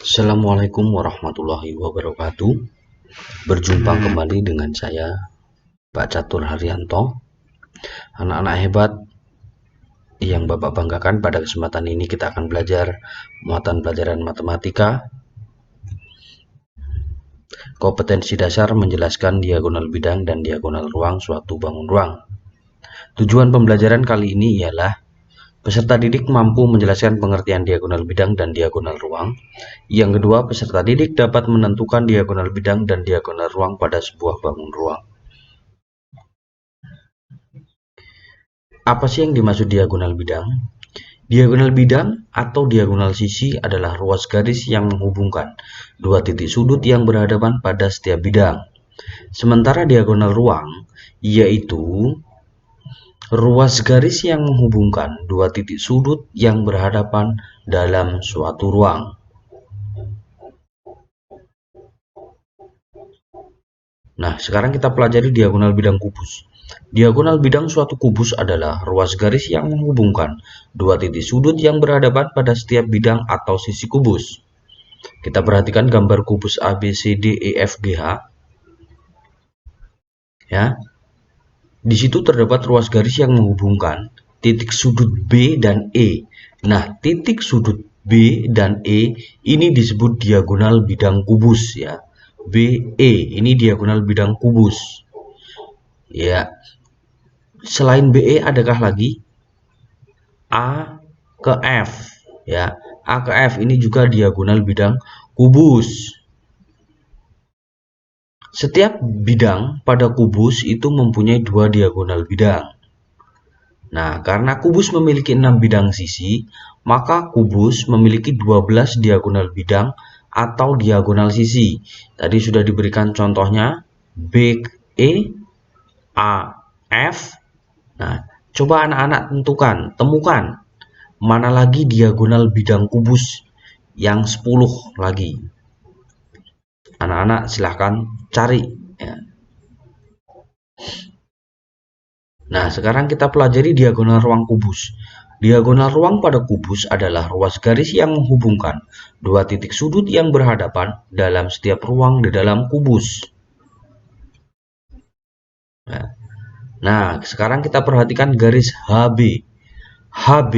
Assalamualaikum warahmatullahi wabarakatuh. Berjumpa kembali dengan saya, Pak Catur Haryanto. Anak-anak hebat yang Bapak banggakan, pada kesempatan ini kita akan belajar muatan pelajaran matematika. Kompetensi dasar menjelaskan diagonal bidang dan diagonal ruang suatu bangun ruang. Tujuan pembelajaran kali ini ialah peserta didik mampu menjelaskan pengertian diagonal bidang dan diagonal ruang. Yang kedua, peserta didik dapat menentukan diagonal bidang dan diagonal ruang pada sebuah bangun ruang. Apa sih yang dimaksud diagonal bidang? Diagonal bidang atau diagonal sisi adalah ruas garis yang menghubungkan dua titik sudut yang berhadapan pada setiap bidang. Sementara diagonal ruang yaitu ruas garis yang menghubungkan dua titik sudut yang berhadapan dalam suatu ruang. Nah, sekarang kita pelajari diagonal bidang kubus. Diagonal bidang suatu kubus adalah ruas garis yang menghubungkan dua titik sudut yang berhadapan pada setiap bidang atau sisi kubus. Kita perhatikan gambar kubus ABCDEFGH. Ya. Di situ terdapat ruas garis yang menghubungkan titik sudut B dan E. Nah, titik sudut B dan E ini disebut diagonal bidang kubus ya. BE ini diagonal bidang kubus. Ya. Selain BE adakah lagi A ke F ya. A ke F ini juga diagonal bidang kubus. Setiap bidang pada kubus itu mempunyai dua diagonal bidang. Nah, karena kubus memiliki 6 bidang sisi, maka kubus memiliki 12 diagonal bidang atau diagonal sisi. Tadi sudah diberikan contohnya BE, AF. Nah, coba anak-anak temukan mana lagi diagonal bidang kubus yang 10 lagi. Anak-anak silahkan cari ya. Nah, sekarang kita pelajari diagonal ruang kubus. Diagonal ruang pada kubus adalah ruas garis yang menghubungkan dua titik sudut yang berhadapan dalam setiap ruang di dalam kubus. Nah, sekarang kita perhatikan garis HB. HB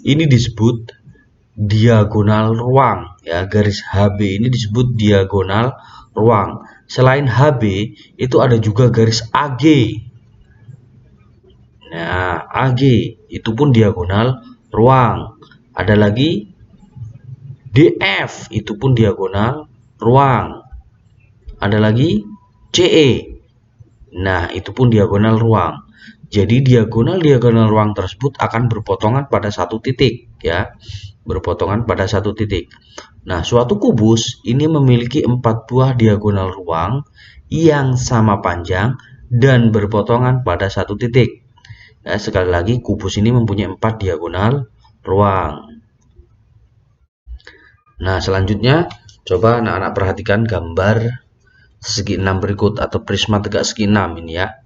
ini disebut diagonal ruang ya, garis HB ini disebut diagonal ruang. Selain HB itu ada juga garis AG. Nah, AG itu pun diagonal ruang. Ada lagi DF itu pun diagonal ruang. Ada lagi CE. Nah, itu pun diagonal ruang. Jadi diagonal ruang tersebut akan berpotongan pada satu titik ya. Berpotongan pada satu titik. Nah, suatu kubus ini memiliki 4 buah diagonal ruang yang sama panjang dan berpotongan pada satu titik. Ya, sekali lagi kubus ini mempunyai 4 diagonal ruang. Nah, selanjutnya coba anak-anak perhatikan gambar segi 6 berikut atau prisma tegak segi 6 ini ya.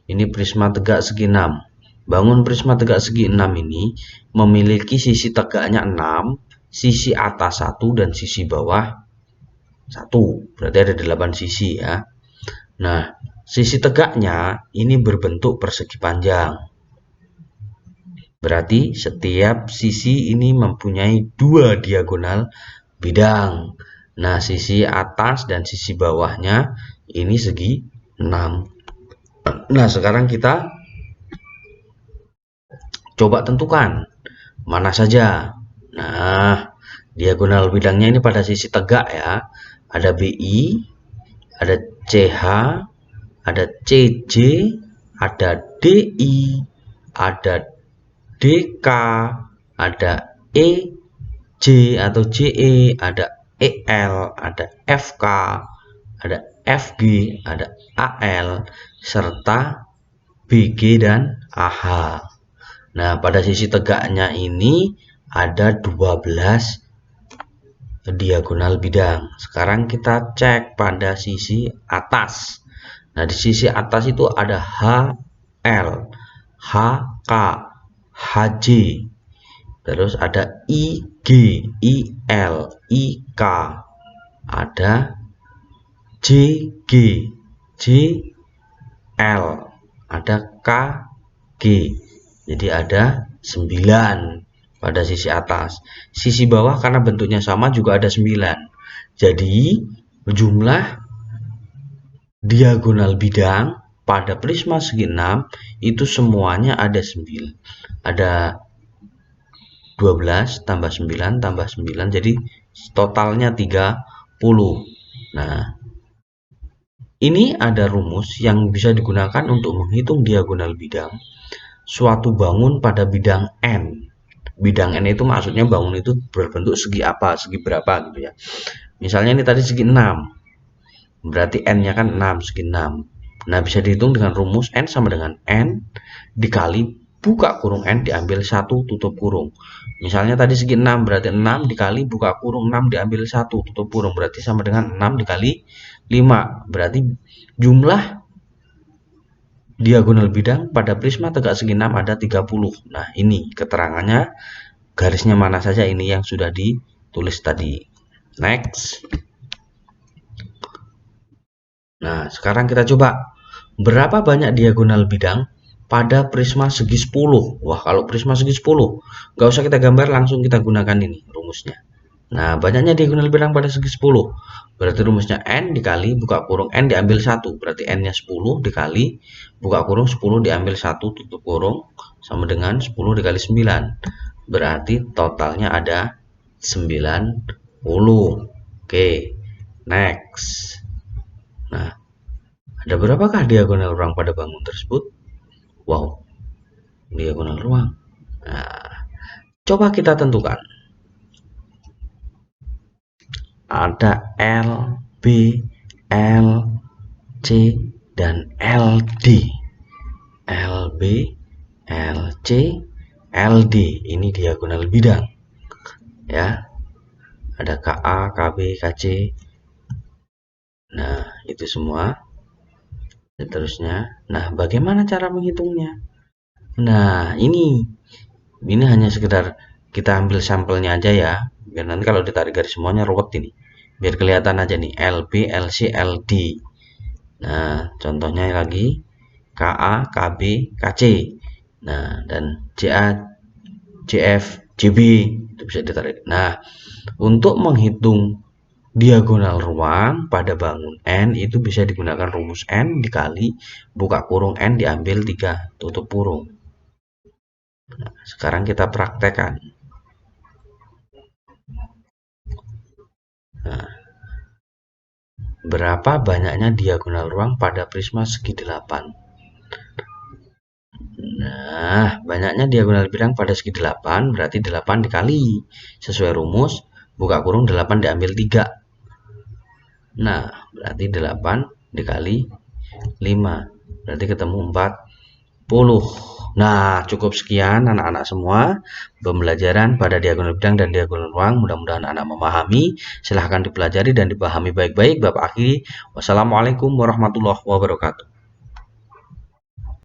Ini prisma tegak segi 6. Bangun prisma tegak segi 6 ini memiliki sisi tegaknya 6, sisi atas 1 dan sisi bawah 1. Berarti ada 8 sisi ya. Nah, sisi tegaknya ini berbentuk persegi panjang. Berarti setiap sisi ini mempunyai 2 diagonal bidang. Nah, sisi atas dan sisi bawahnya ini segi 6. Nah, sekarang kita coba tentukan mana saja. Nah, diagonal bidangnya ini pada sisi tegak ya. Ada BI, ada CH, ada CJ, ada DI, ada DK, ada EJ atau JE, ada EL, ada FK, ada FG, ada AL, serta BG dan AH. Nah, pada sisi tegaknya ini ada 12 diagonal bidang. Sekarang kita cek pada sisi atas. Nah, di sisi atas itu ada HL, HK, HJ, Terus ada IG, IL, IK, ada JG, JL, ada KG. Jadi ada 9 pada sisi atas. Sisi bawah karena bentuknya sama juga ada 9. Jadi jumlah diagonal bidang pada prisma segi 6 itu semuanya ada 9. Ada 12 tambah 9 tambah 9, jadi totalnya 30. Nah, ini ada rumus yang bisa digunakan untuk menghitung diagonal bidang suatu bangun pada bidang N. Bidang N itu maksudnya bangun itu berbentuk segi apa, segi berapa gitu ya. Misalnya ini tadi segi 6. Berarti N-nya kan 6, segi 6. Nah, bisa dihitung dengan rumus N sama dengan N dikali buka kurung N diambil 1 tutup kurung. Misalnya tadi segi 6, berarti 6 dikali buka kurung 6 diambil 1 tutup kurung. Berarti sama dengan 6 dikali 5. Berarti jumlah diagonal bidang pada prisma tegak segi 6 ada 30. Nah, ini keterangannya, garisnya mana saja ini yang sudah ditulis tadi. Next. Nah, sekarang kita coba. Berapa banyak diagonal bidang pada prisma segi 10? Wah, kalau prisma segi 10, nggak usah kita gambar, langsung kita gunakan ini rumusnya. Nah, banyaknya diagonal bidang pada segi 10. Berarti rumusnya N dikali buka kurung N diambil 1. Berarti N-nya 10 dikali buka kurung 10 diambil 1 tutup kurung sama dengan 10 dikali 9. Berarti totalnya ada 90. Oke, next. Nah, ada berapakah diagonal ruang pada bangun tersebut? Wow, diagonal ruang. Nah, coba kita tentukan. Ada L, B, L, C, dan LD. LB, LC, LD. Ini diagonal bidang. Ya. Ada KA, KB, KC. Nah, itu semua. Seterusnya. Nah, bagaimana cara menghitungnya? Nah, ini hanya sekedar kita ambil sampelnya aja ya, biar nanti kalau ditarik garis semuanya ruwet ini. Biar kelihatan aja nih, LB, LC, LD. Nah, contohnya lagi KA, KB, KC. Nah, dan JA, JF, JB itu bisa ditarik. Nah, untuk menghitung diagonal ruang pada bangun N itu bisa digunakan rumus N dikali buka kurung N diambil 3 tutup kurung. Nah, sekarang kita praktekkan. Nah, berapa banyaknya diagonal ruang pada prisma segi 8? Nah, banyaknya diagonal bidang pada segi 8 berarti 8 dikali. Sesuai rumus, buka kurung 8 diambil 3. Nah, berarti 8 dikali 5. Berarti ketemu 40. Nah, cukup sekian anak-anak semua pembelajaran pada diagonal bidang dan diagonal ruang. Mudah-mudahan anak memahami. Silahkan dipelajari dan dipahami baik-baik. Bapak akhiri. Wassalamualaikum warahmatullahi wabarakatuh.